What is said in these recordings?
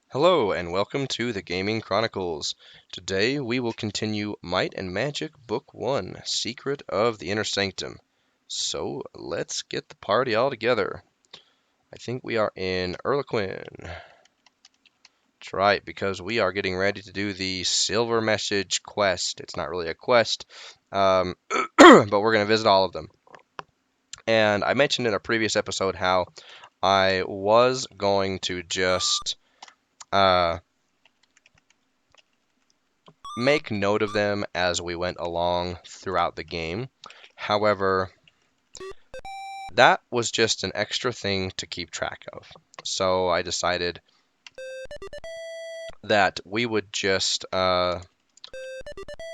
Hello and welcome to the Gaming Chronicles. Today we will continue Might and Magic Book 1, Secret of the Inner Sanctum. So let's get the party all together. I think we are in Erlequin. That's right, because we are getting ready to do the Silver Message quest. It's not really a quest, but we're going to visit all of them. And I mentioned in a previous episode how I was going to just make note of them as we went along throughout the game. However, that was just an extra thing to keep track of. So I decided that we would just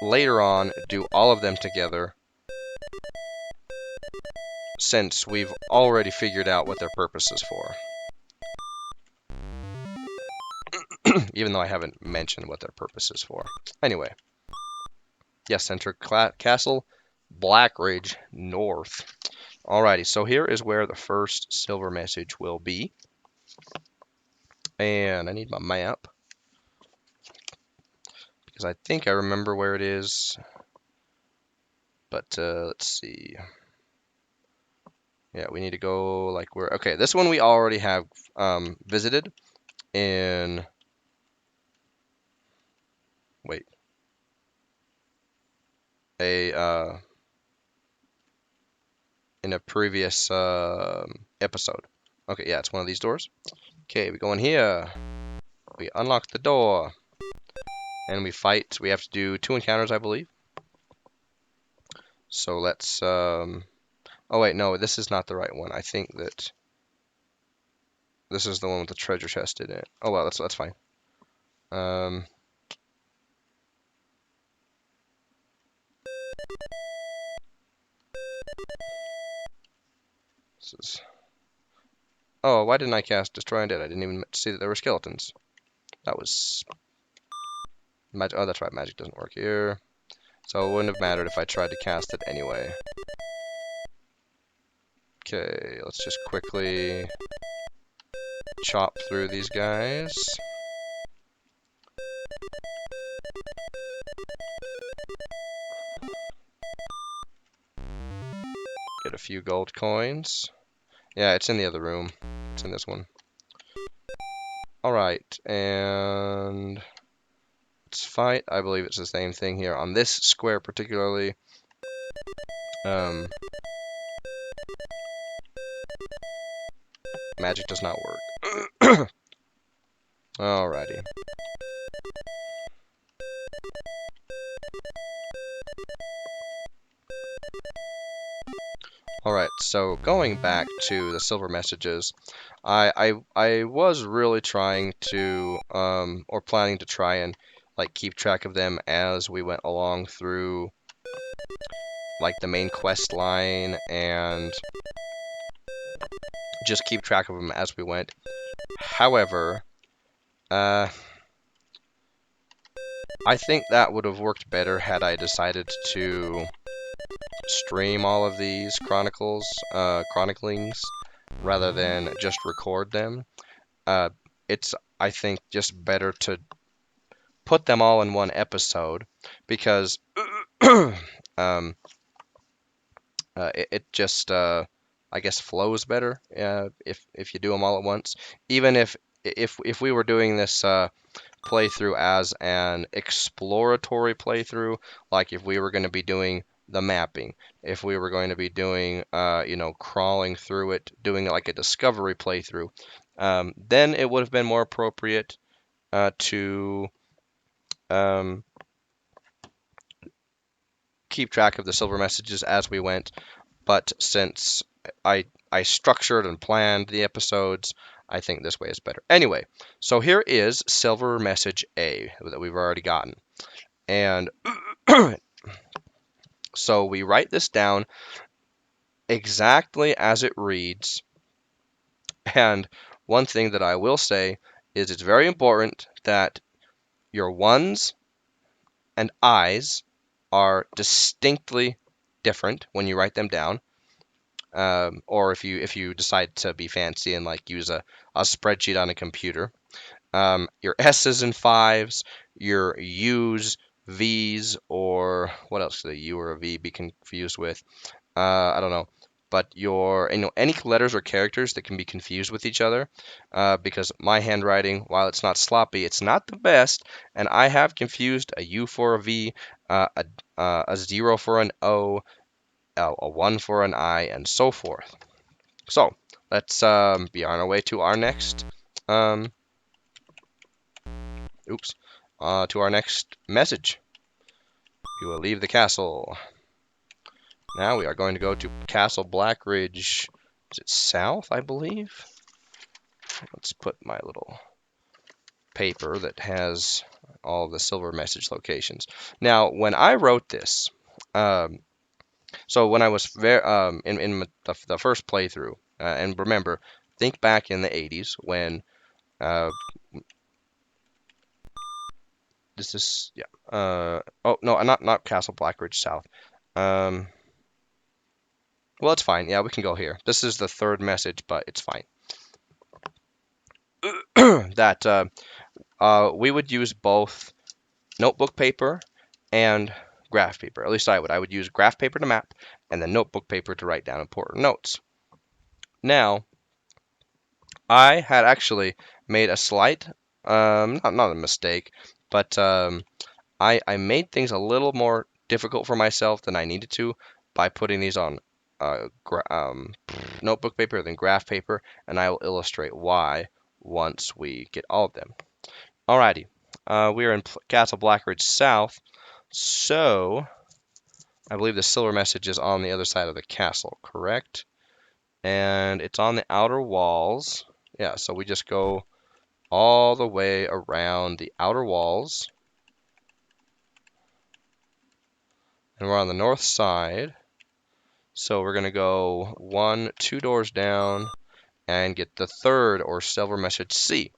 later on do all of them together since we've already figured out what their purpose is for. Even though I haven't mentioned what their purpose is for. Anyway, yes, enter Castle Blackridge North. Alrighty, so here is where the first silver message will be. And I need my map because I think I remember where it is. But let's see. Yeah, we need to go like where. Okay, this one we already have visited in. Wait. A in a previous episode. Okay, yeah, it's one of these doors. Okay, we go in here. We unlock the door. And we fight. We have to do 2 encounters, I believe. So let's oh wait, no, this is not the right one. I think that this is the one with the treasure chest in it. Oh well, that's fine. Um, this is. Oh, why didn't I cast Destroy Undead? I didn't even see that there were skeletons. That was magic. Oh, that's right. Magic doesn't work here, so it wouldn't have mattered if I tried to cast it anyway. Okay, let's just quickly chop through these guys. Get a few gold coins. Yeah, it's in the other room. It's in this one. Alright, and let's fight. I believe it's the same thing here. On this square particularly, magic does not work. Alrighty. Alright, so going back to the silver messages, I was really trying to, or planning to try and, like, keep track of them as we went along through, like, the main quest line, and just keep track of them as we went. However, I think that would have worked better had I decided to stream all of these chroniclings rather than just record them. It's, I think, just better to put them all in one episode because it just, I guess, flows better if you do them all at once. Even if we were doing this playthrough as an exploratory playthrough, like if we were going to be doing the mapping, if we were going to be doing, crawling through it, doing like a discovery playthrough, then it would have been more appropriate to um, keep track of the silver messages as we went. But since I structured and planned the episodes, I think this way is better. Anyway, so here is silver message A that we've already gotten. And so we write this down exactly as it reads. And one thing that I will say is it's very important that your ones and I's are distinctly different when you write them down. Or if you decide to be fancy and like use a spreadsheet on a computer. your S's and fives, your U's, V's, or what else could a U or a V be confused with? I don't know. But any letters or characters that can be confused with each other, because my handwriting, while it's not sloppy, it's not the best, and I have confused a U for a V, a zero for an O, a one for an I, and so forth. So let's be on our way to our next, um, oops, to our next message. We will leave the castle. Now we are going to go to Castle Blackridge. Is it south, I believe? Let's put my little paper that has all the silver message locations. Now, when I wrote this, um, so when I was in the first playthrough, and remember, think back in the 80s when uh, this is yeah. Oh no, not Castle Blackridge South. Um, well, it's fine. Yeah, we can go here. This is the third message, but it's fine. That we would use both notebook paper and graph paper. At least I would. I would use graph paper to map and then notebook paper to write down important notes. Now, I had actually made a slight, not a mistake, but I made things a little more difficult for myself than I needed to by putting these on notebook paper than graph paper, and I will illustrate why once we get all of them. Alrighty, we are in Castle Blackridge South, so I believe the silver message is on the other side of the castle, correct? And it's on the outer walls. Yeah, so we just go all the way around the outer walls. And we're on the north side. So we're going to go 2 doors down and get the third or silver message C.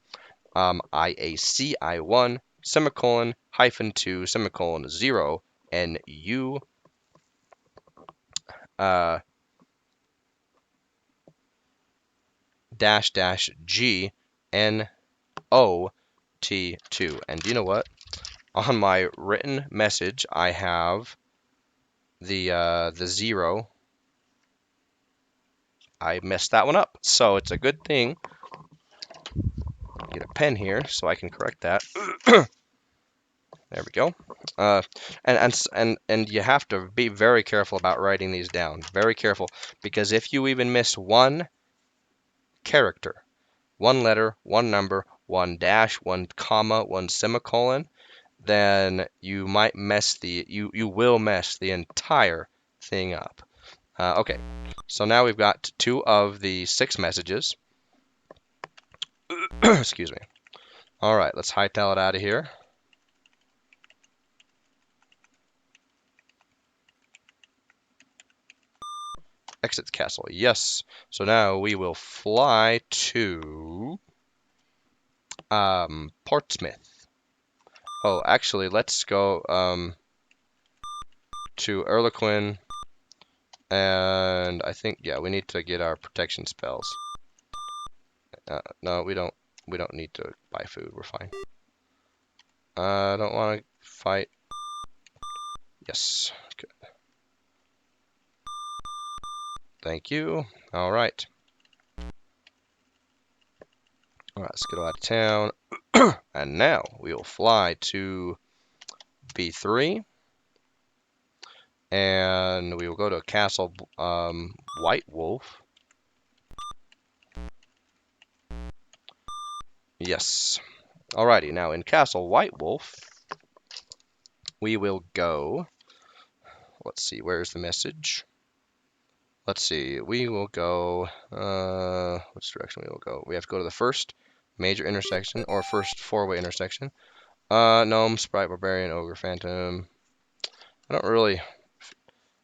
IAC I1 semicolon -2 semicolon 0 NU dash dash G N O T2. And do you know what? On my written message, I have the 0. I messed that one up, so it's a good thing. Get a pen here so I can correct that. There we go. And you have to be very careful about writing these down. Very careful, because if you even miss one character, one letter, one number, one dash, one comma, one semicolon, then you might you will mess the entire thing up. Okay, so now we've got 2 of the 6 messages. Excuse me. All right, let's hightail it out of here. Exit the castle. Yes. So now we will fly to Portsmouth. Oh, actually, let's go to Erlequin, and I think we need to get our protection spells. No, we don't. We don't need to buy food. We're fine. I don't want to fight. Yes. Good. Thank you. All right. All right, let's get out of town. And now we will fly to B3. And we will go to Castle White Wolf. Yes. Alrighty, now in Castle White Wolf, we will go. Let's see, where's the message? Let's see, we will go. Which direction we will go? We have to go to the first major intersection, or first 4-way intersection. Gnome, Sprite, Barbarian, Ogre, Phantom. I'm not really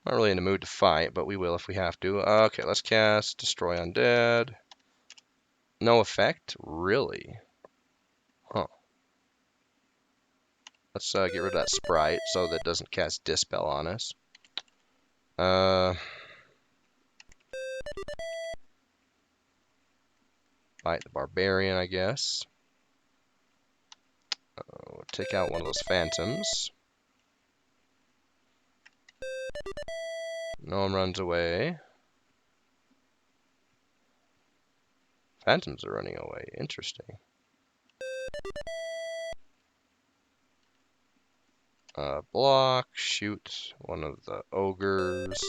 in the mood to fight, but we will if we have to. Okay, let's cast Destroy Undead. No effect? Really? Huh. Let's get rid of that Sprite so that it doesn't cast Dispel on us. Fight the Barbarian, I guess. take out one of those phantoms. No one runs away. Phantoms are running away. Interesting. Block, shoot one of the ogres,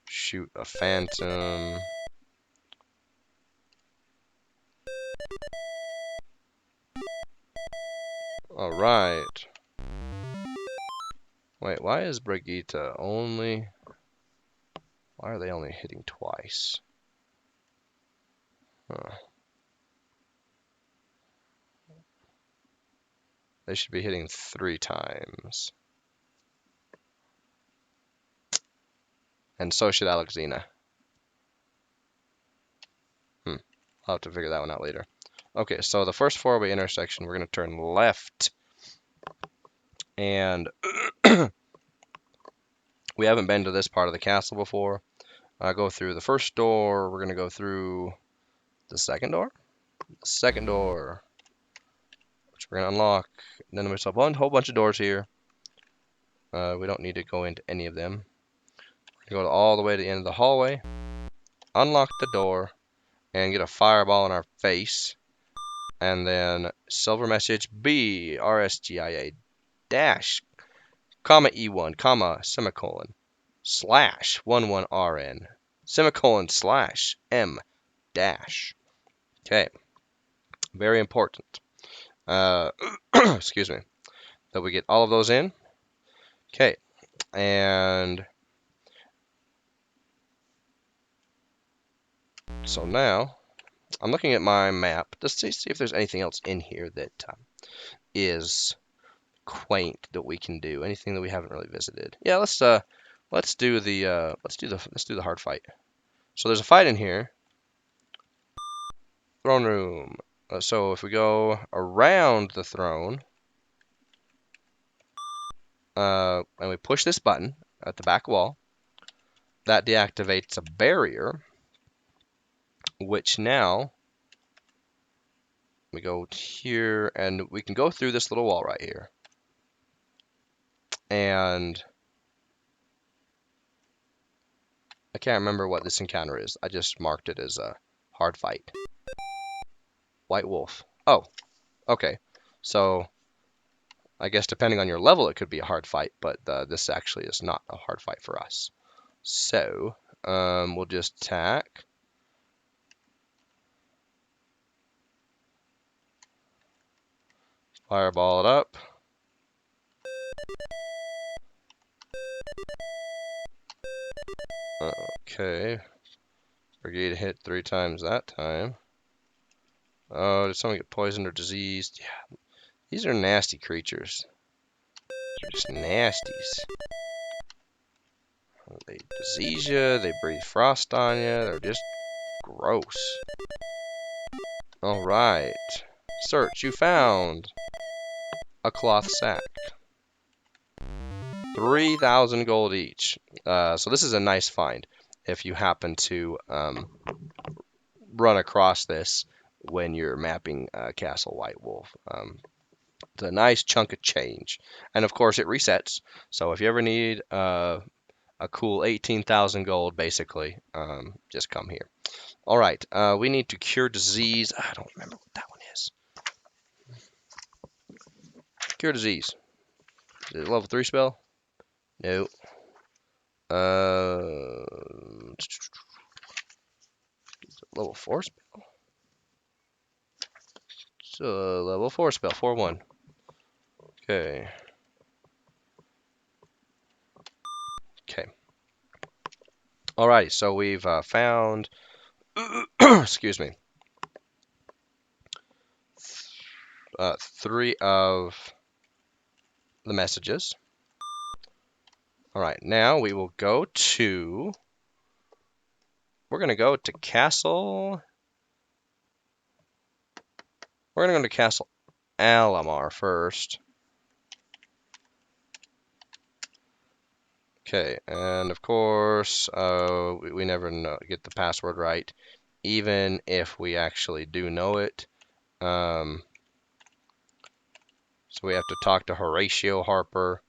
shoot a phantom. Alright. Wait, why is Brigitte only... Why are they only hitting twice? Huh. They should be hitting 3 times. And so should Alexina. I'll have to figure that one out later. Okay, so the first 4-way intersection, we're going to turn left. And we haven't been to this part of the castle before. Go through the first door. We're going to go through the second door. The second door, which we're going to unlock. And then there's a whole bunch of doors here. We don't need to go into any of them. We're going to go all the way to the end of the hallway. Unlock the door. And get a fireball in our face. And then silver message B, RSGIA, dash, comma E1, comma, semicolon, slash, 11RN, semicolon, slash, M, dash. Okay. Very important. Excuse me. That we get all of those in. Okay. And so now I'm looking at my map to see if there's anything else in here that is quaint that we can do. Anything that we haven't really visited. Yeah, let's do the hard fight. So there's a fight in here. Throne room. So if we go around the throne, and we push this button at the back wall, that deactivates a barrier, which now we go here, and we can go through this little wall right here. And I can't remember what this encounter is. I just marked it as a hard fight. White wolf. Oh, okay. So I guess depending on your level, it could be a hard fight, but this actually is not a hard fight for us. So we'll just attack. Fireball it up. Okay. Brigade hit 3 times that time. Oh, did someone get poisoned or diseased? Yeah. These are nasty creatures. They're just nasties. They disease you, they breathe frost on you, they're just gross. Alright. Search, you found a cloth sack. 3,000 gold each. So this is a nice find if you happen to run across this when you're mapping Castle White Wolf. It's a nice chunk of change. And of course it resets. So if you ever need a cool 18,000 gold, basically, just come here. All right, we need to cure disease. I don't remember what that one is. Cure disease. Is it a level 3 spell? No. Level 4 spell? It's a level 4 spell, 4/1. Okay. Okay. Alrighty, so we've found, excuse me, 3 of the messages. Alright, now we will go to, we're going to go to Castle, we're going to go to Castle Alamar first. Okay, and of course, we never get the password right, even if we actually do know it. So we have to talk to Horatio Harper.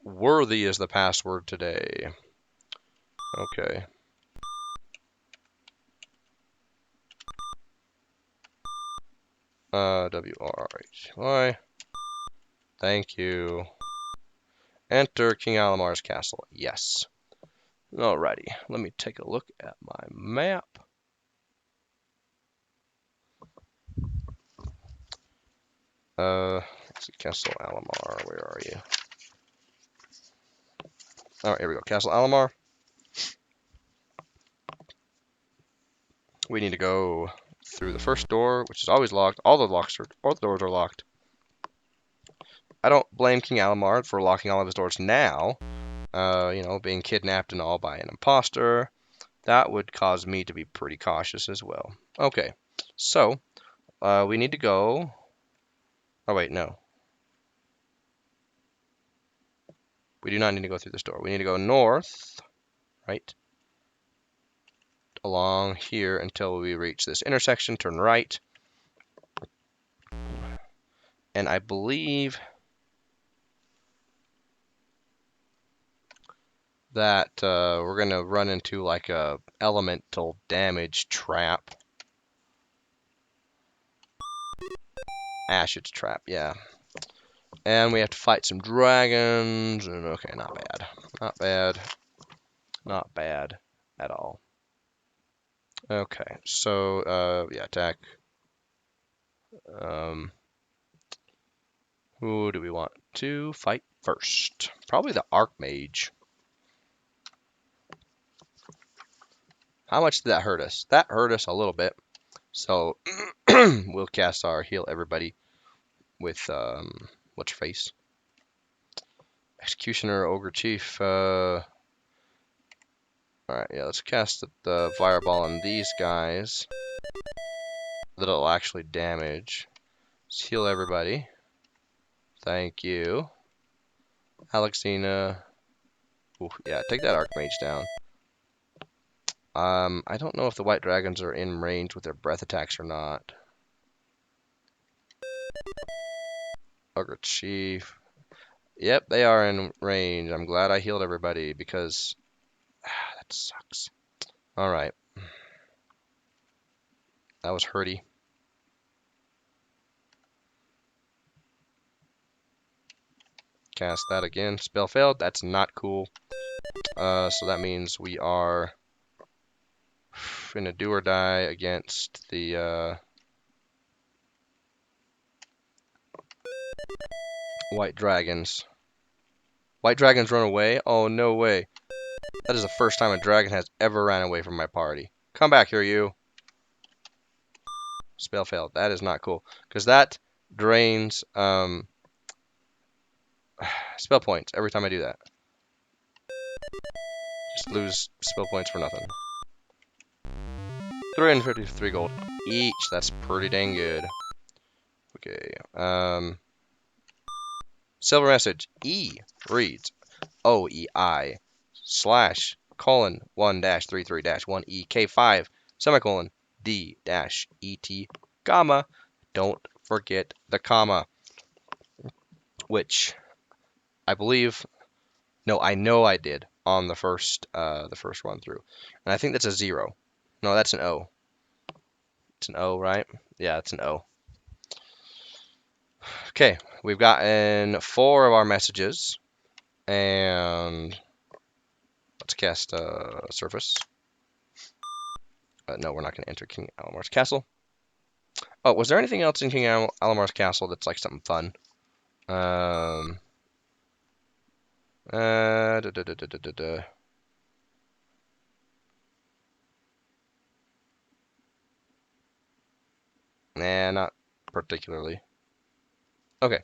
Worthy is the password today. Okay. WRHY. Thank you. Enter King Alamar's castle. Yes. Alrighty. Let me take a look at my map. Let's see, Castle Alamar. Where are you? Alright, here we go. Castle Alamar. We need to go through the first door, which is always locked. All the doors are locked. I don't blame King Alamar for locking all of his doors now. You know, being kidnapped and all by an imposter. That would cause me to be pretty cautious as well. Okay, so we need to go. Oh wait, no. We do not need to go through this door. We need to go north, right? Along here until we reach this intersection. Turn right. And I believe that we're going to run into like a elemental damage trap. Acid trap, yeah. And we have to fight some dragons. And okay, not bad. Not bad. Not bad at all. Okay, so yeah, attack. Who do we want to fight first? Probably the Archmage. How much did that hurt us? That hurt us a little bit. So we'll cast our heal everybody with what's your face? Executioner, Ogre Chief. Alright, yeah, let's cast the fireball on these guys. That'll actually damage. Let's heal everybody. Thank you. Alexina. Ooh, yeah, take that Archmage down. I don't know if the white dragons are in range with their breath attacks or not. Ogre Chief. Yep, they are in range. I'm glad I healed everybody because that sucks. Alright. That was hurty. Cast that again. Spell failed. That's not cool. So that means we are in a do or die against the white dragons. White dragons run away? Oh, no way. That is the first time a dragon has ever ran away from my party. Come back here, you. Spell failed. That is not cool. Because that drains spell points every time I do that. Just lose spell points for nothing. 353 gold each. That's pretty dang good. Okay. Silver message. E reads OEI /:1 -33 -1 EK5 semicolon D -ET comma. Don't forget the comma. Which I believe, no, I know I did on the first run through, and I think that's a 0. No, that's an O. It's an O, right? Yeah, it's an O. Okay, we've gotten 4 of our messages, and let's cast Surface. No, we're not going to enter King Alamar's castle. Oh, was there anything else in King Alamar's castle that's like something fun? Da, da, da, da, da, da. Nah, not particularly. Okay.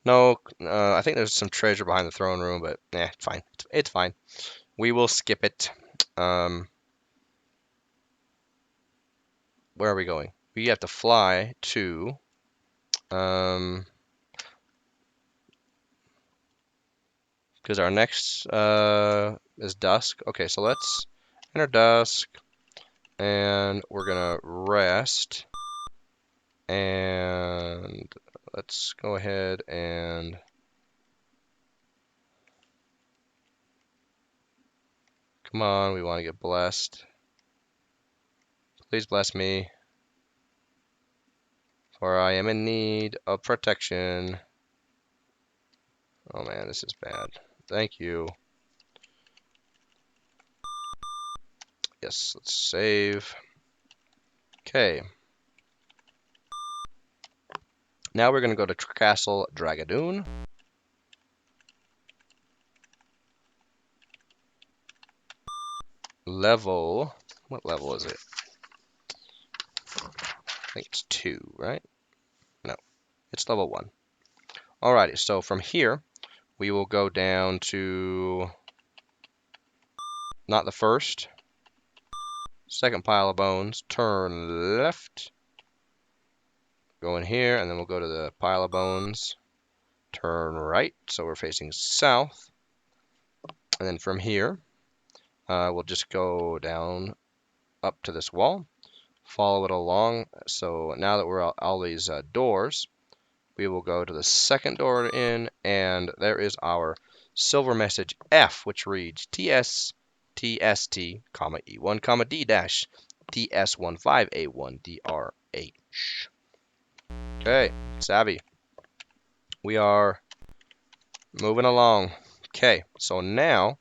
No, I think there's some treasure behind the throne room, but nah, fine. It's fine. We will skip it. Where are we going? We have to fly to because our next is dusk. Okay, so let's enter dusk, and we're gonna rest and let's go ahead and come on, we want to get blessed. Please bless me, for I am in need of protection. Oh man, this is bad. Thank you. Yes, let's save. Okay. Now we're going to go to Castle Dragadoon. Level. What level is it? I think it's 2, right? No, it's level 1. Alrighty, so from here, we will go down to not the first, second pile of bones, turn left, go in here, and then we'll go to the pile of bones, turn right, so we're facing south, and then from here, we'll just go down up to this wall, follow it along. So now that we're at all these doors, we will go to the second door in, and there is our silver message F, which reads TS TST, E1, D dash TS15A1 DRH. Okay, savvy. We are moving along. Okay, so now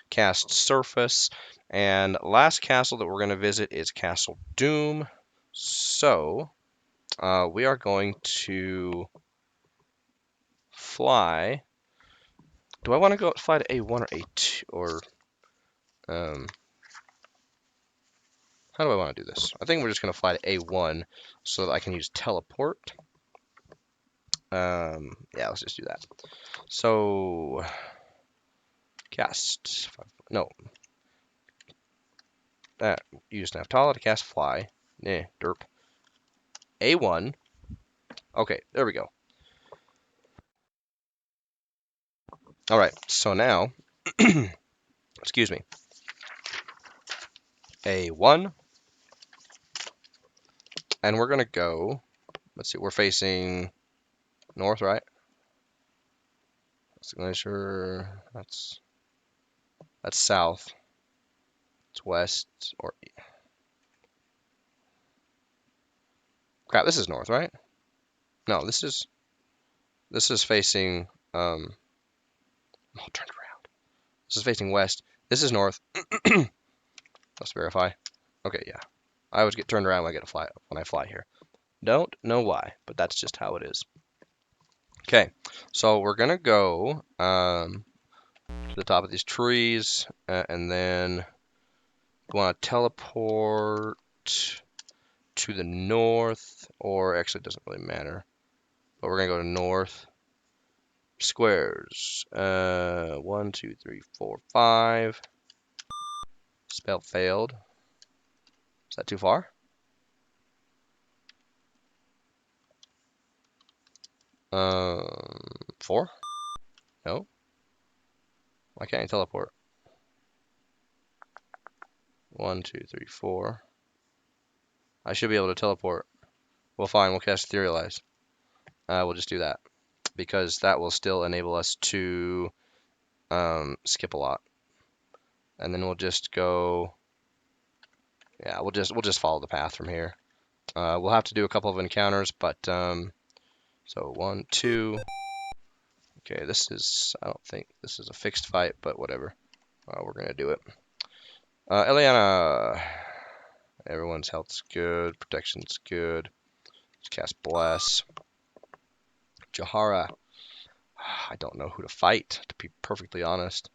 cast Surface, and last castle that we're going to visit is Castle Doom. So we are going to fly. Do I want to go fly to A1 or A2 or how do I want to do this? I think we're just going to fly to A1 so that I can use teleport. Yeah, let's just do that. So cast. No. Use Naftala to cast fly. Derp. A1. Okay, there we go. All right, so now, excuse me, A1, and we're gonna go. Let's see, we're facing north, right? Glacier. That's south. It's west or crap. This is north, right? No, this is facing. Oh, turned around. This is facing west. This is north. Let's verify. Okay, yeah. I always get turned around when I fly here. Don't know why, but that's just how it is. Okay, so we're gonna go to the top of these trees, and then we want to teleport to the north, or actually it doesn't really matter. But we're gonna go to north. Squares. 1, 2, 3, 4, 5. Spell failed. Is that too far? Um, 4? No. Why can't I teleport? 1, 2, 3, 4. I should be able to teleport. Well, fine. We'll cast Etherealize. We'll just do that because that will still enable us to skip a lot. And then we'll just go. Yeah, we'll just follow the path from here. We'll have to do a couple of encounters, but so 1, 2. Okay, this is. I don't think this is a fixed fight, but whatever. We're gonna do it. Eliana. Everyone's health's good. Protection's good. Let's cast Bless. Jahara. I don't know who to fight, to be perfectly honest,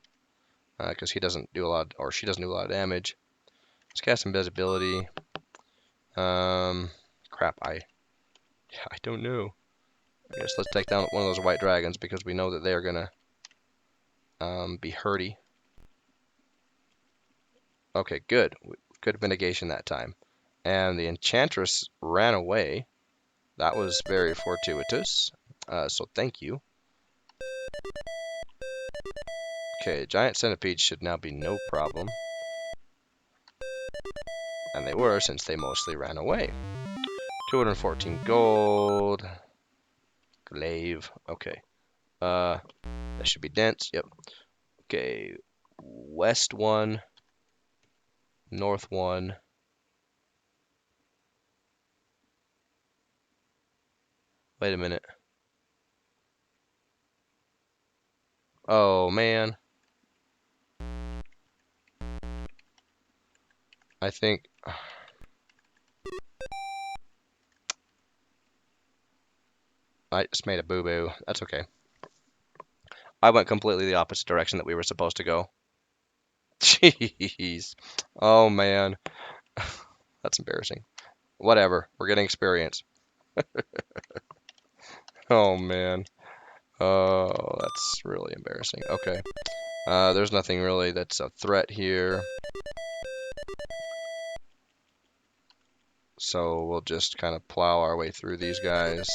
because he doesn't do a lot, or she doesn't do a lot of damage. Let's cast Invisibility. Crap, I don't know. I guess let's take down one of those white dragons because we know that they are gonna be hurty. Okay, good. Good mitigation that time. And the Enchantress ran away. That was very fortuitous. So thank you. Okay, Giant Centipedes should now be no problem. And they were, since they mostly ran away. 214 gold. Glaive. Okay. That should be dense. Yep. Okay. West 1, north 1. Wait a minute. Oh man. I think I just made a boo-boo. That's okay. I went completely the opposite direction that we were supposed to go. Jeez. Oh man. That's embarrassing. Whatever. We're getting experience. Oh man. Oh, that's really embarrassing. Okay. There's nothing really that's a threat here. So we'll just kind of plow our way through these guys.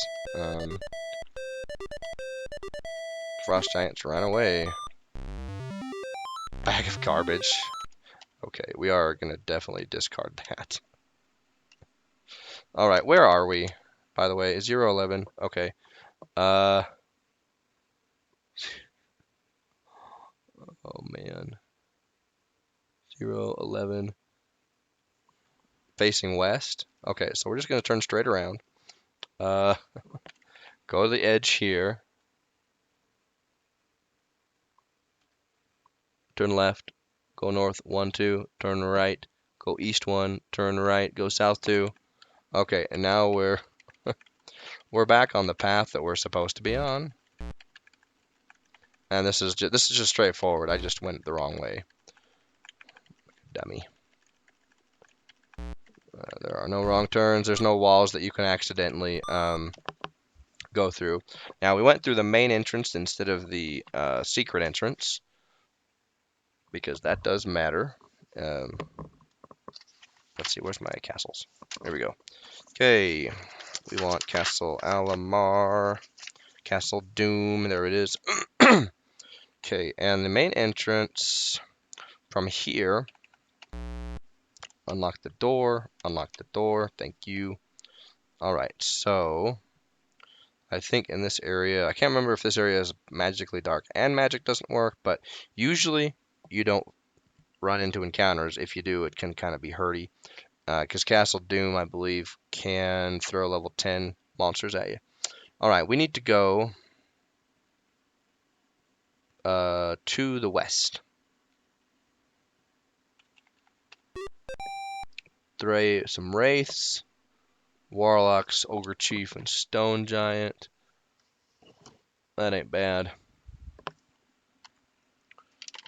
Frost Giants ran away. Bag of garbage. Okay, we are going to definitely discard that. Alright, where are we? By the way, 011. Okay. Oh man. 011. Facing west. Okay, so we're just going to turn straight around. Go to the edge here. Turn left. Go north 1, 2. Turn right. Go east 1. Turn right. Go south 2. Okay, and now we're back on the path that we're supposed to be on. And this is just straightforward. I just went the wrong way. Dummy. There are no wrong turns. There's no walls that you can accidentally go through. Now, we went through the main entrance instead of the secret entrance, because that does matter. Let's see, where's my castles? There we go. Okay, we want Castle Alamar, Castle Doom, there it is. Okay, and the main entrance from here, unlock the door, thank you. Alright, so I think in this area, I can't remember if this area is magically dark and magic doesn't work, but usually you don't run into encounters. If you do, it can kind of be hurty. Because Castle Doom, I believe, can throw level 10 monsters at you. Alright, we need to go to the west. Some wraiths, warlocks, ogre chief, and stone giant. That ain't bad.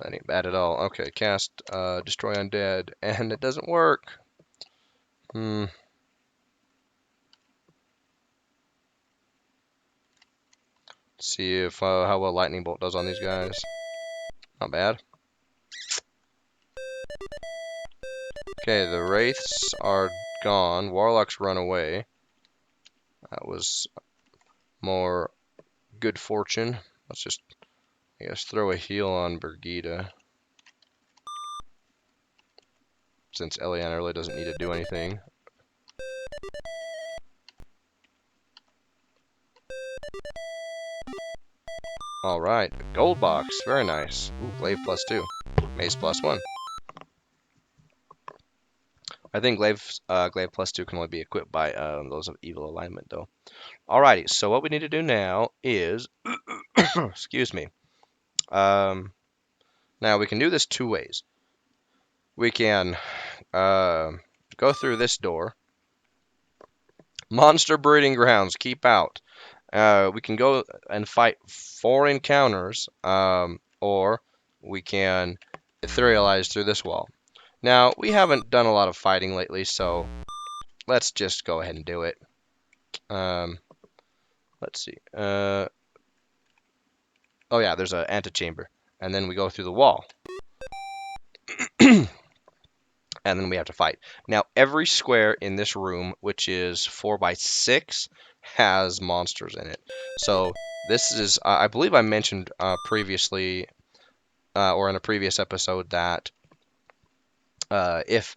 That ain't bad at all. Okay, cast destroy undead, and it doesn't work. See if how well lightning bolt does on these guys. Not bad. Okay, the wraiths are gone. Warlocks run away. That was more good fortune. Let's just, I guess, throw a heal on Birgitta, since Eliana really doesn't need to do anything. Alright, gold box. Very nice. Ooh, glaive +2. Mace +1. I think glaive +2 can only be equipped by those of evil alignment, though. Alrighty, so what we need to do now is, excuse me. Now we can do this two ways. We can go through this door. Monster breeding grounds, keep out. We can go and fight 4 encounters, or we can etherealize through this wall. Now, we haven't done a lot of fighting lately, so let's just go ahead and do it. Let's see. Oh yeah, there's an antechamber. And then we go through the wall. And then we have to fight. Now, every square in this room, which is 4 by 6, has monsters in it. So this is, I believe I mentioned previously, or in a previous episode, that if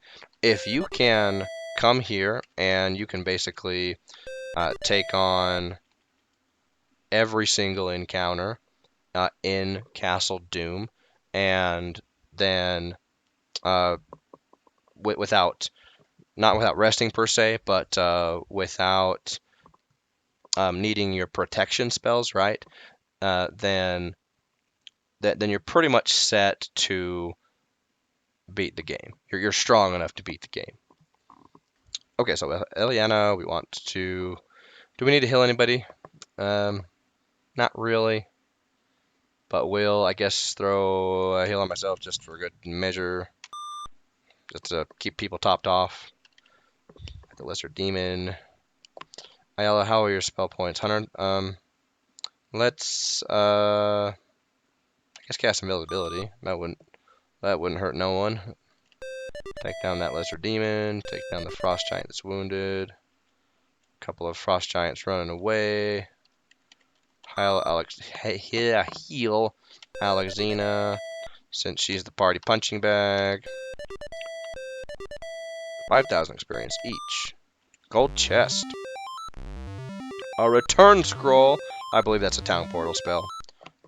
you can come here and you can basically take on every single encounter in Castle Doom, and then without not without resting per se, but without needing your protection spells, right? Then you're pretty much set to beat the game. You're strong enough to beat the game. Okay, so Eliana, we want to. Do we need to heal anybody? Not really, but we'll, I guess, throw a heal on myself just for good measure, just to keep people topped off. The Lesser Demon. Ayala, how are your spell points? 100. Let's I guess cast Invisibility. That wouldn't hurt no one. Take down that Lesser Demon. Take down the Frost Giant that's wounded. A couple of Frost Giants running away. Heal Alexina, since she's the party punching bag. 5,000 experience each. Gold chest. A return scroll. I believe that's a town portal spell.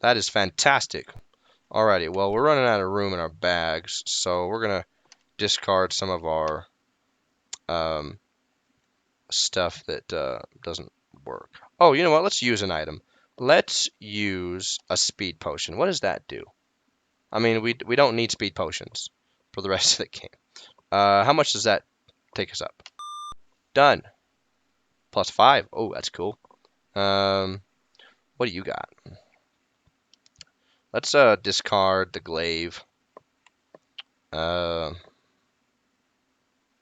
That is fantastic. Alrighty, well, we're running out of room in our bags, so we're going to discard some of our stuff that doesn't work. Oh, you know what? Let's use an item. Let's use a speed potion. What does that do? I mean, we don't need speed potions for the rest of the game. How much does that take us up? Done. +5. Oh, that's cool. What do you got? Let's discard the glaive. What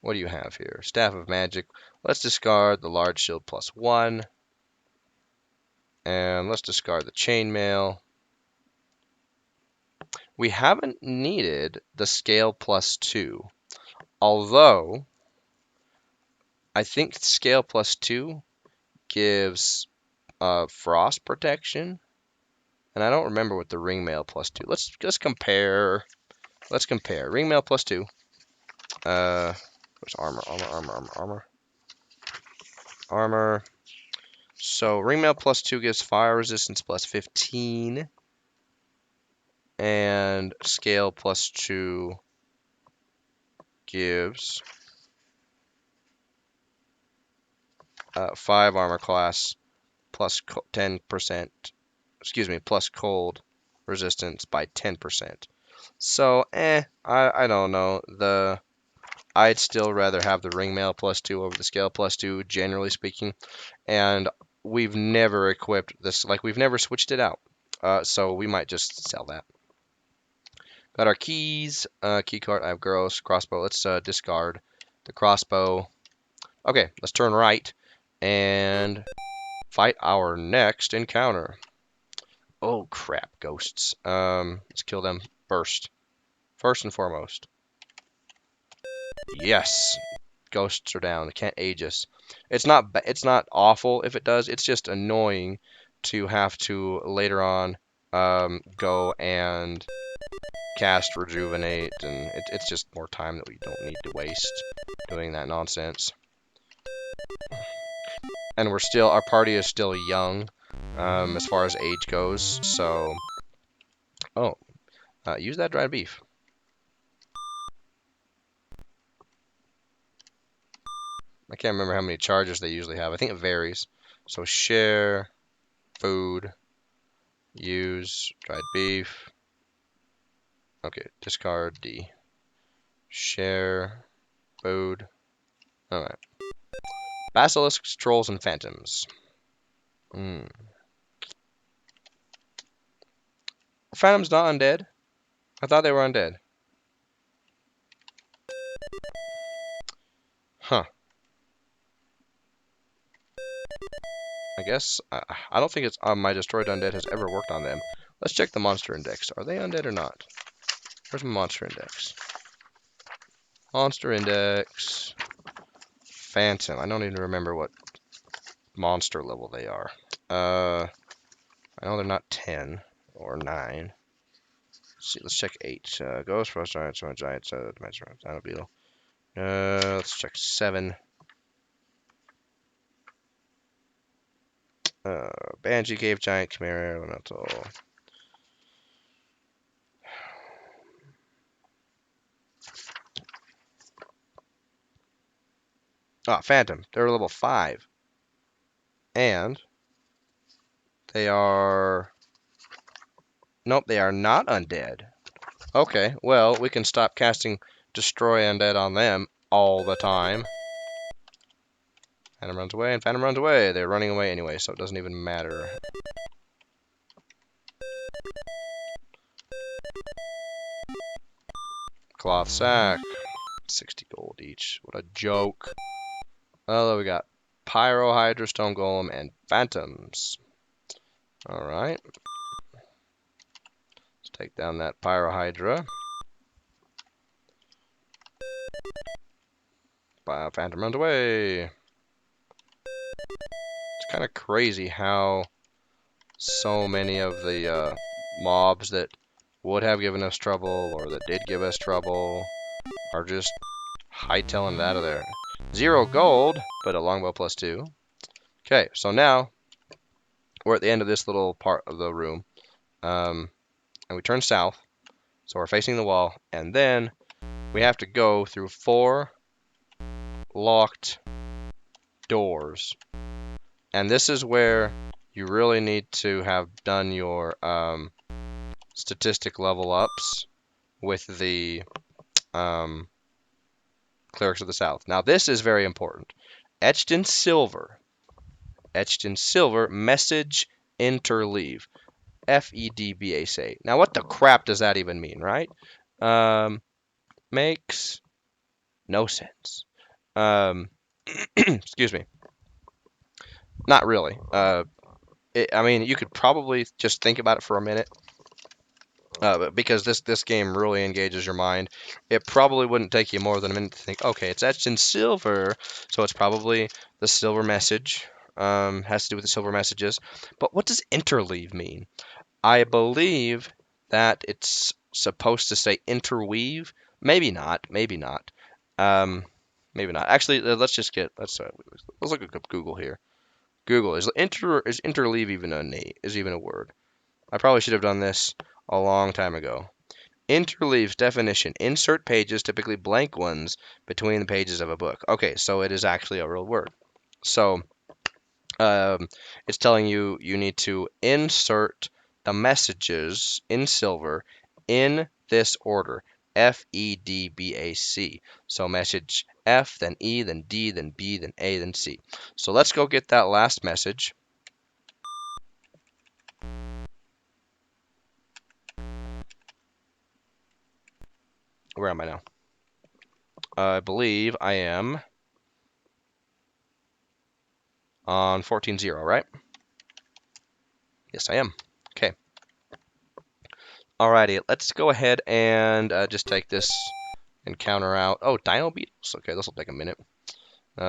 do you have here? Staff of Magic. Let's discard the large shield +1. And let's discard the chainmail. We haven't needed the scale +2. Although, I think scale +2 gives frost protection. And I don't remember what the ringmail +2. Let's just compare. Let's compare. Ringmail +2. What's armor. So ringmail +2 gives fire resistance +15. And scale +2 gives 5 armor class plus 10%. Excuse me, plus cold resistance by 10%. So, I don't know. I'd still rather have the ringmail +2 over the scale +2, generally speaking. And we've never equipped this, like we've never switched it out. So we might just sell that. Got our keys, key card. I have gross crossbow. Let's discard the crossbow. Okay, let's turn right and fight our next encounter. Oh crap, ghosts. Let's kill them first. First and foremost. Yes, ghosts are down. They can't age us. It's not awful if it does. It's just annoying to have to later on go and cast rejuvenate, and it's just more time that we don't need to waste doing that nonsense. And our party is still young as far as age goes, so use that dried beef. I can't remember how many charges they usually have. I think it varies. So share, food, use, dried beef. Okay, discard D. Share, food. Alright. Basilisks, trolls, and phantoms. Phantoms not undead? I thought they were undead. Huh. I guess I don't think it's my destroyed undead has ever worked on them. Let's check the monster index. Are they undead or not? Where's my monster index? Monster index. Phantom. I don't even remember what monster level they are. I know they're not 10 or 9. Let's see. Let's check 8. Ghost, Frost Giant, Stone Giant, Dimension Dino Beetle. Let's check 7. Banshee Cave, Giant Chimera, Elemental. Ah, Phantom. They're level 5. And they are... Nope, they are not undead. Okay, well, we can stop casting Destroy Undead on them all the time. Phantom runs away, and Phantom runs away. They're running away anyway, so it doesn't even matter. Cloth sack. 60 gold each. What a joke. Well, we got Pyro, Hydra, Stone Golem, and Phantoms. Alright. Let's take down that Pyro Hydra. Phantom runs away. It's kind of crazy how so many of the mobs that would have given us trouble or that did give us trouble are just hightailing it out of there. 0 gold, but a longbow +2. Okay, so now we're at the end of this little part of the room. And we turn south, so we're facing the wall, and then we have to go through 4 locked doors. And this is where you really need to have done your statistic level ups with the Clerics of the South. Now this is very important. Etched in silver, message interleave. FEDBAC. Now what the crap does that even mean, right? Makes no sense. Excuse me. Not really. I mean, you could probably just think about it for a minute. Because this game really engages your mind. It probably wouldn't take you more than a minute to think, okay, it's etched in silver, so it's probably the silver message. Has to do with the silver messages. But what does interleave mean? I believe that it's supposed to say interweave. Maybe not. Maybe not. Maybe not. Actually, let's look at Google here. Google is interleave even a word? I probably should have done this a long time ago. Interleaves definition: insert pages, typically blank ones, between the pages of a book. Okay, so it is actually a real word. So it's telling you need to insert the messages in silver in this order. FEDBAC. So message F, then E, then D, then B, then A, then C. So let's go get that last message. Where am I now? I believe I am on 14.0, right? Yes, I am. Okay. Alrighty, let's go ahead and just take this encounter out. Oh, Dino Beetles. Okay, this will take a minute. We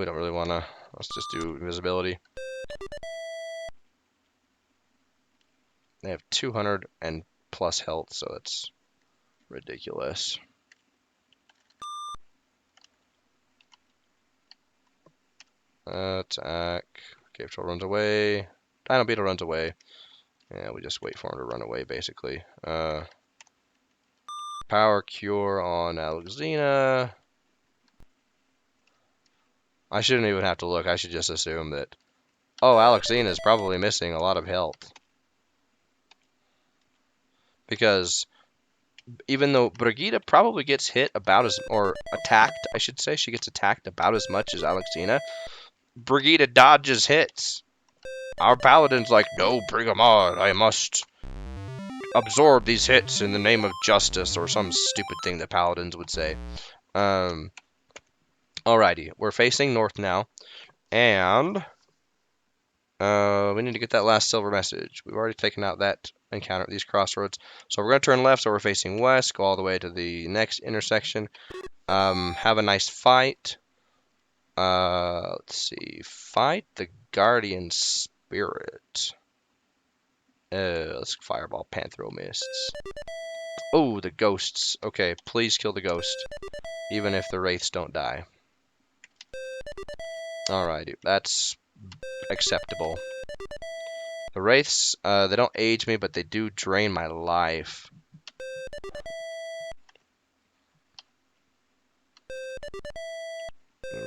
don't really want to. Let's just do invisibility. They have 200 and plus health, so it's ridiculous. Attack. Cave Troll runs away. Dino Beetle runs away. Yeah, we just wait for him to run away, basically. Power Cure on Alexina. I shouldn't even have to look. I should just assume that, oh, Alexina is probably missing a lot of health. Because even though Brigitte probably gets hit about as, or attacked, I should say, she gets attacked about as much as Alexina, Brigitte dodges hits. Our paladin's like, no, bring them on. I must absorb these hits in the name of justice, or some stupid thing that paladins would say. Alrighty, we're facing north now, and we need to get that last silver message. We've already taken out that encounter at these crossroads, so we're going to turn left, so we're facing west, go all the way to the next intersection, have a nice fight. Let's see, fight the Guardian Spirit. Let's Fireball Panthro Mists. Oh, the ghosts. Okay, please kill the ghost, even if the wraiths don't die. Alrighty, that's acceptable. The wraiths, they don't age me, but they do drain my life.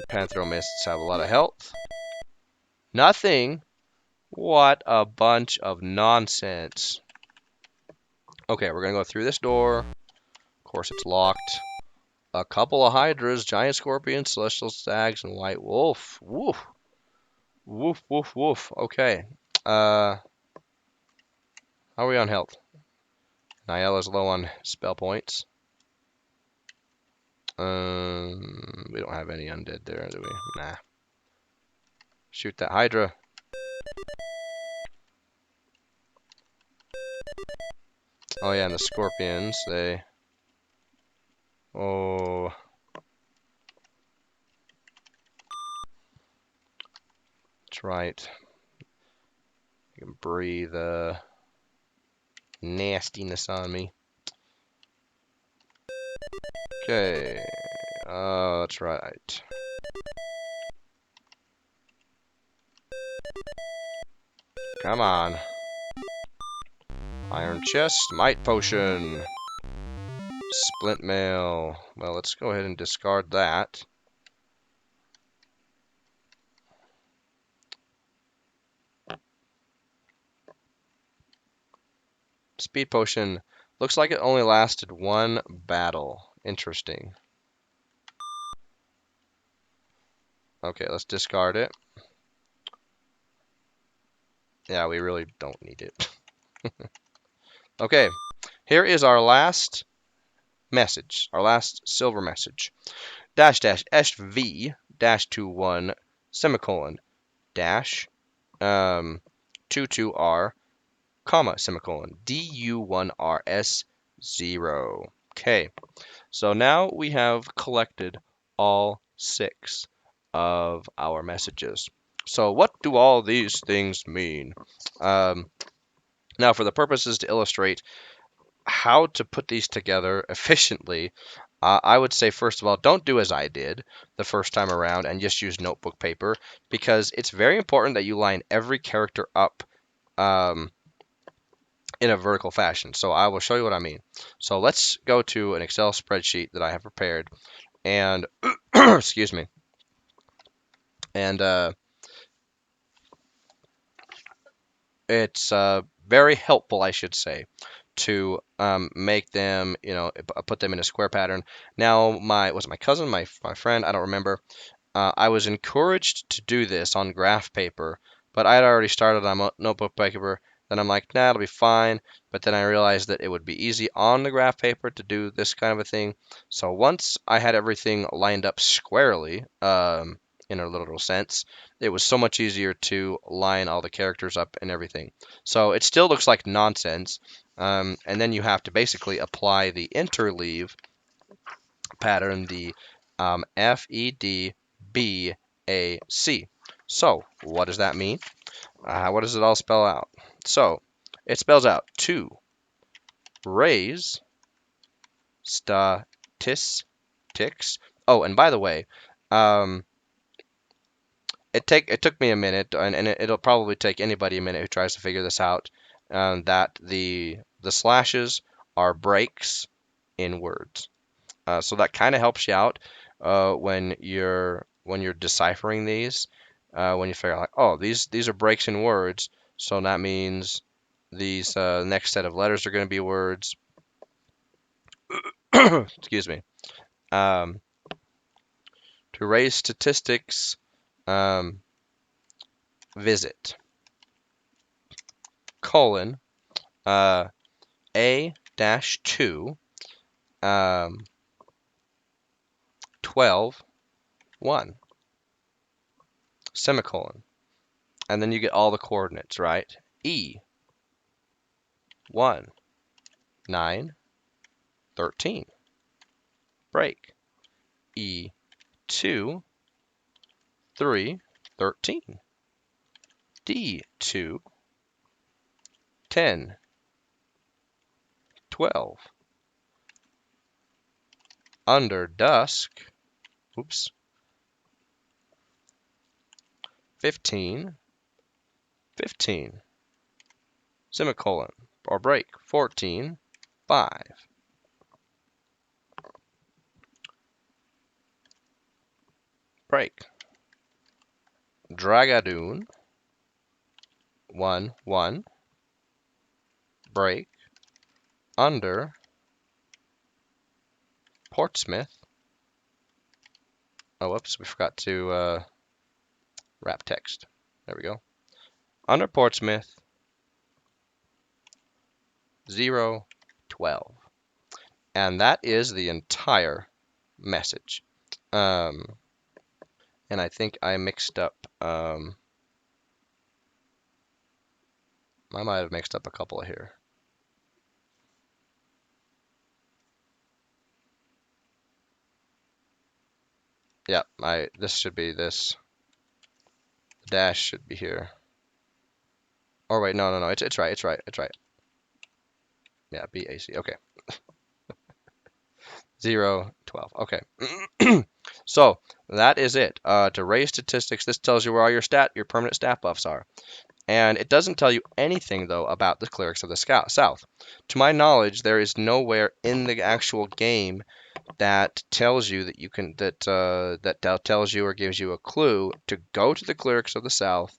Pantheromists have a lot of health. Nothing? What a bunch of nonsense. Okay, we're gonna go through this door. Of course, it's locked. A couple of hydras, giant scorpions, celestial stags, and white wolf. Woof. Woof, woof, woof. Okay. How are we on health? Nyela's low on spell points. We don't have any undead there, do we? Nah. Shoot that hydra. Oh yeah, and the scorpions, they... Oh... That's right. You can breathe, nastiness on me. Okay. Oh, that's right. Come on. Iron chest, might potion. Splint mail. Well, let's go ahead and discard that. Speed potion. Looks like it only lasted one battle. Interesting. Okay, let's discard it. Yeah, we really don't need it. Okay, here is our last message, our last silver message. Dash dash SV dash 21 semicolon dash 22R comma semicolon DU1RS 0. Okay, so now we have collected all 6 of our messages. So what do all these things mean? Now, for the purposes to illustrate how to put these together efficiently, I would say, first of all, don't do as I did the first time around and just use notebook paper, because it's very important that you line every character up in a vertical fashion. So I will show you what I mean. So let's go to an Excel spreadsheet that I have prepared, and excuse me, and it's very helpful, I should say, to make them, put them in a square pattern. Now, was it my cousin, my friend? I don't remember. I was encouraged to do this on graph paper, but I had already started on notebook paper. Then I'm like, nah, it'll be fine. But then I realized that it would be easy on the graph paper to do this kind of a thing. So once I had everything lined up squarely, in a literal sense, it was so much easier to line all the characters up and everything. So it still looks like nonsense. And then you have to basically apply the interleave pattern, the FEDBAC. So what does that mean? What does it all spell out? So it spells out to raise statistics. Oh, and by the way, it took me a minute, and it'll probably take anybody a minute who tries to figure this out. That the slashes are breaks in words. So that kind of helps you out when you're deciphering these. When you figure out, like, oh, these are breaks in words, so that means these next set of letters are going to be words. Excuse me. Um, to raise statistics, visit colon A-2 12 1 semicolon, and then you get all the coordinates, right? E 1 9 13 break. E 2 3 13. D 2 10 12. under dusk, oops, 15, 15, semicolon, or break, 14, 5. Break. Dragadoon, 1, 1, break, under, Portsmouth. Oh, whoops, we forgot to wrap text. There we go. Under Portsmouth, 0, 12. And that is the entire message. And I think I mixed up, I might have mixed up a couple here. Yeah, this should be this. The dash should be here. Or wait, no, it's right, it's right. Yeah, BAC, okay. 0, 12, okay. So, that is it. To raise statistics, this tells you where all your permanent stat buffs are. And it doesn't tell you anything, though, about the clerics of the South. To my knowledge, there is nowhere in the actual game that tells you that you can that tells you or gives you a clue to go to the clerics of the South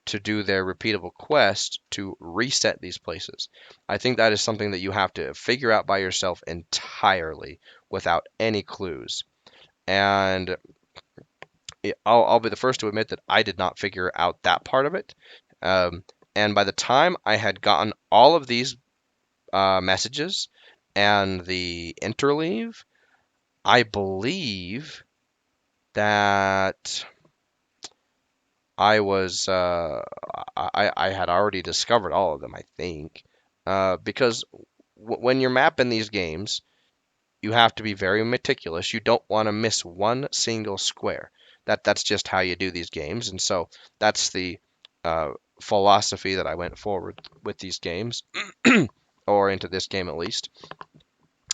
to do their repeatable quest to reset these places. I think that is something that you have to figure out by yourself entirely without any clues. And I'll be the first to admit that I did not figure out that part of it. And by the time I had gotten all of these messages and the interleave, I believe that I was I had already discovered all of them, I think, because when you're mapping these games, you have to be very meticulous. You don't want to miss one single square. That's just how you do these games, and so that's the uh, philosophy that I went forward with these games, or into this game at least,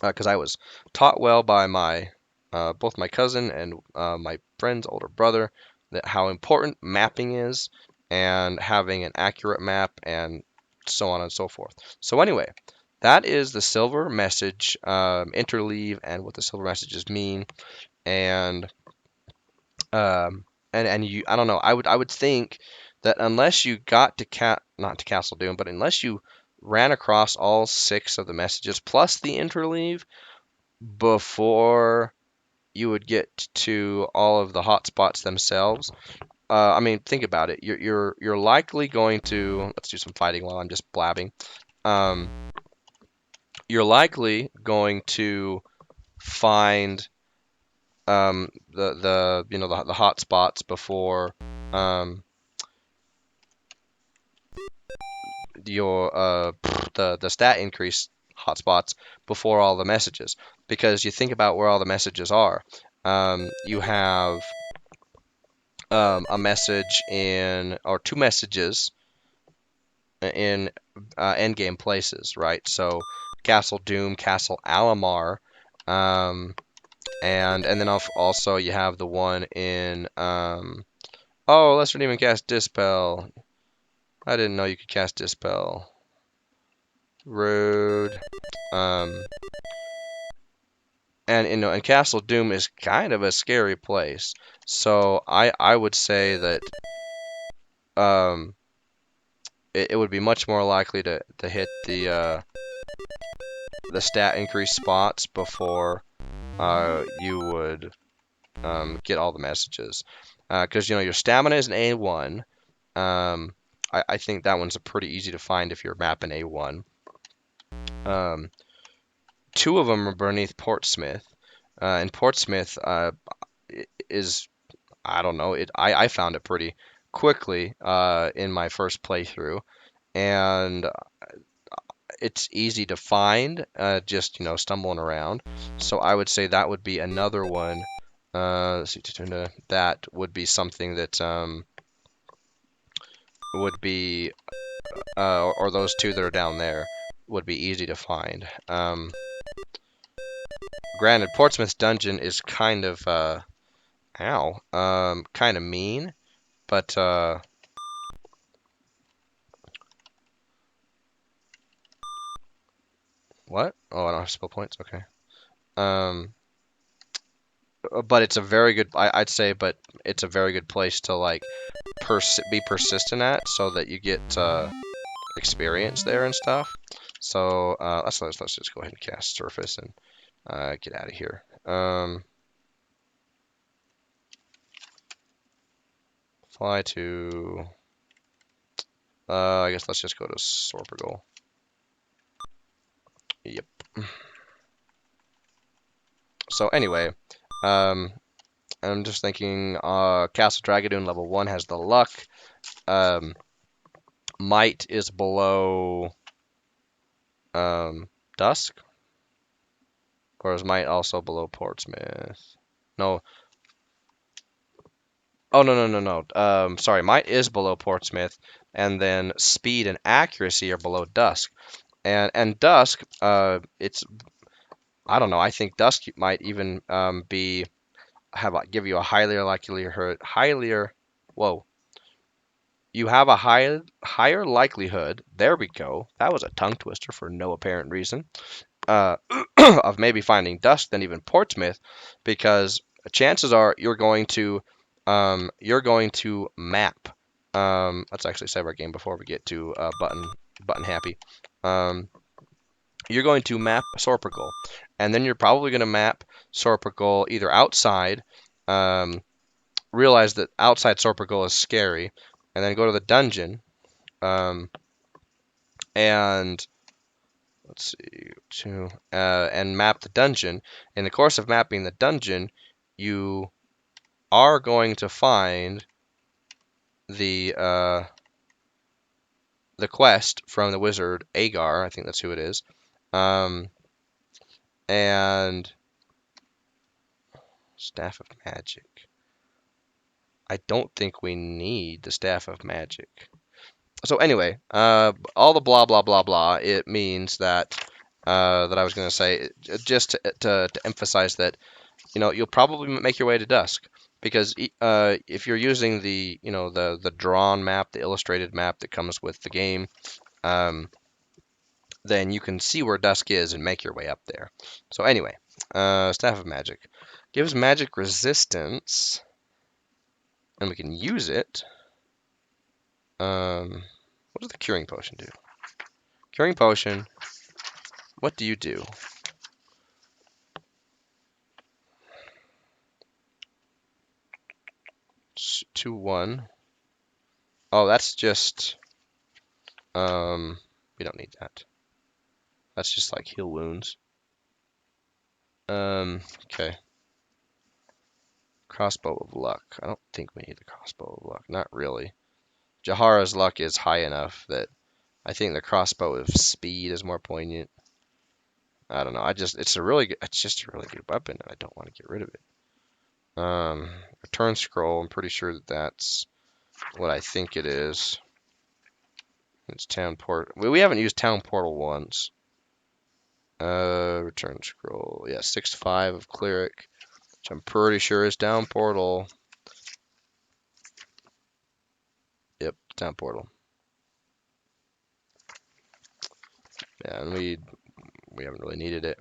because I was taught well by my both my cousin and my friend's older brother that how important mapping is and having an accurate map and so on and so forth. So anyway, that is the silver message interleave and what the silver messages mean and and you I don't know I would think that unless you got to not to Castle Doom but unless you ran across all 6 of the messages plus the interleave before you would get to all of the hotspots themselves. I mean, think about it. You're likely going to let's do some fighting while I'm just blabbing. Um, you're likely going to find the hotspots before um, your the stat increase hotspots before all the messages because you think about where all the messages are. You have a message in or 2 messages in endgame places, right? So Castle Doom, Castle Alamar, and then also you have the one in oh, let's not even cast Dispel. I didn't know you could cast Dispel. Rude. Um, and Castle Doom is kind of a scary place. So I would say that um it would be much more likely to hit the stat increase spots before you would get all the messages. Because your stamina is an A1. Um, I think that one's pretty easy to find if you're mapping A1. 2 of them are beneath Portsmouth, and Portsmouth is I don't know I found it pretty quickly in my first playthrough, and it's easy to find, just stumbling around. So I would say that would be another one. Let's see, that would be something that would be, or those 2 that are down there would be easy to find. Granted, Portsmouth's dungeon is kind of kind of mean, but what? Oh, I don't have spell points. Okay. Um, but it's a very good. I'd say, but it's a very good place to like be persistent at, so that you get experience there and stuff. So let's just go ahead and cast Surface and get out of here. Fly to. I guess let's just go to Sorpergol. Yep. So anyway, um, I'm just thinking. Castle Dragadoon level 1 has the luck. Um, Might is below Dusk, or is Might also below Portsmouth? No. Oh, no, no, no, no. Sorry, Might is below Portsmouth, and then Speed and Accuracy are below Dusk. And Dusk, it's I don't know. I think Dusk might even give you a whoa. You have a higher likelihood. There we go. That was a tongue twister for no apparent reason. Uh, of maybe finding Dusk than even Portsmouth, because chances are you're going to map. Let's actually save our game before we get to button happy. Um, you're going to map Sorpigal, and then you're probably going to map Sorpigal either outside, realize that outside Sorpigal is scary, and then go to the dungeon, and let's see, and map the dungeon. In the course of mapping the dungeon, you are going to find the the quest from the wizard Agar. I think that's who it is. And Staff of Magic. I don't think we need the Staff of Magic. So anyway, all the blah blah blah blah. It means that that I was going to say, just to emphasize that, you'll probably make your way to Dusk, because if you're using the drawn map, the illustrated map that comes with the game, then you can see where Dusk is and make your way up there. So anyway, Staff of Magic gives magic resistance, and we can use it. What does the Curing Potion do? Curing Potion, what do you do? 2-1. Oh, that's just we don't need that. That's just like heal wounds. Okay. Crossbow of Luck. I don't think we need the Crossbow of Luck. Not really. Jahara's luck is high enough that I think the Crossbow of Speed is more poignant. I don't know. It's just a really good weapon, and I don't want to get rid of it. Return Scroll. I'm pretty sure that's what I think it is. It's Town Port. We haven't used Town Portal once. Return Scroll. Yeah, 6-5 of Cleric, which I'm pretty sure is Town Portal. Yep, Town Portal. Yeah, and we haven't really needed it.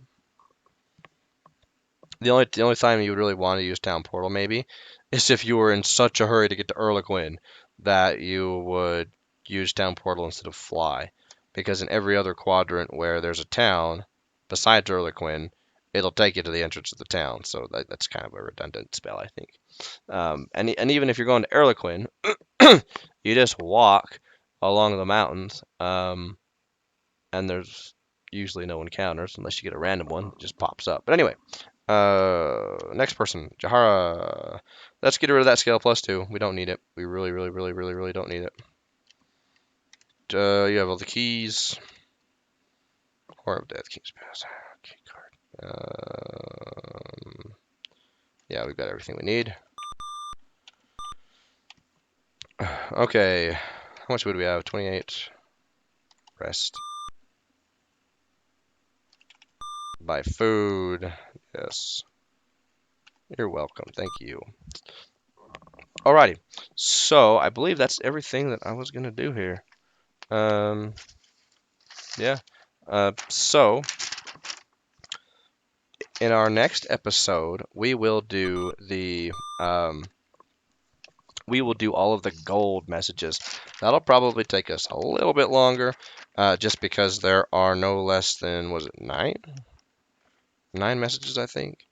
The only time you would really want to use Town Portal maybe is if you were in such a hurry to get to Erlequin that you would use Town Portal instead of Fly. Because in every other quadrant where there's a town besides Erlequin, it'll take you to the entrance of the town. So that's kind of a redundant spell, I think. And even if you're going to Erlequin, you just walk along the mountains, and there's usually no encounters unless you get a random one that just pops up. But anyway, next person, Jahara. Let's get rid of that scale +2. We don't need it. We really, really, really, really, really don't need it. You have all the keys. Horror of Death, King's Pass. Key card. Yeah, we've got everything we need. Okay, how much would we have? 28. Rest. Buy food. this. You're welcome. Thank you. Alrighty. So I believe that's everything that I was gonna do here. Um, yeah. So in our next episode, we will do all of the gold messages. That'll probably take us a little bit longer, just because there are no less than, was it nine? Nine messages, I think.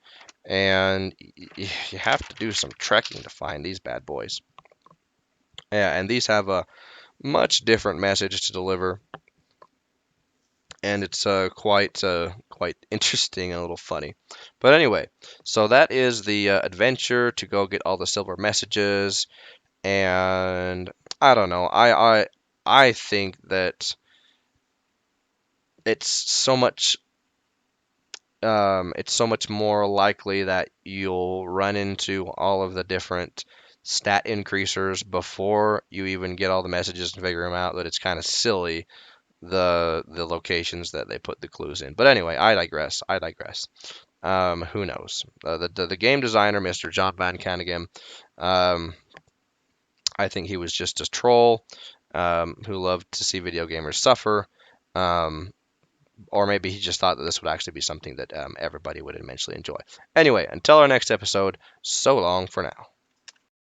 And you have to do some trekking to find these bad boys. Yeah, and these have a much different message to deliver, and it's quite interesting and a little funny. But anyway, so that is the adventure to go get all the silver messages, and I don't know. I think that it's so much it's so much more likely that you'll run into all of the different stat increasers before you even get all the messages and figure them out, that it's kind of silly the locations that they put the clues in. But anyway, I digress. I digress. Who knows? The game designer, Mr. John Van Caneghem, um, I think he was just a troll who loved to see video gamers suffer. Um, or maybe he just thought that this would actually be something that everybody would immensely enjoy. Anyway, until our next episode, so long for now.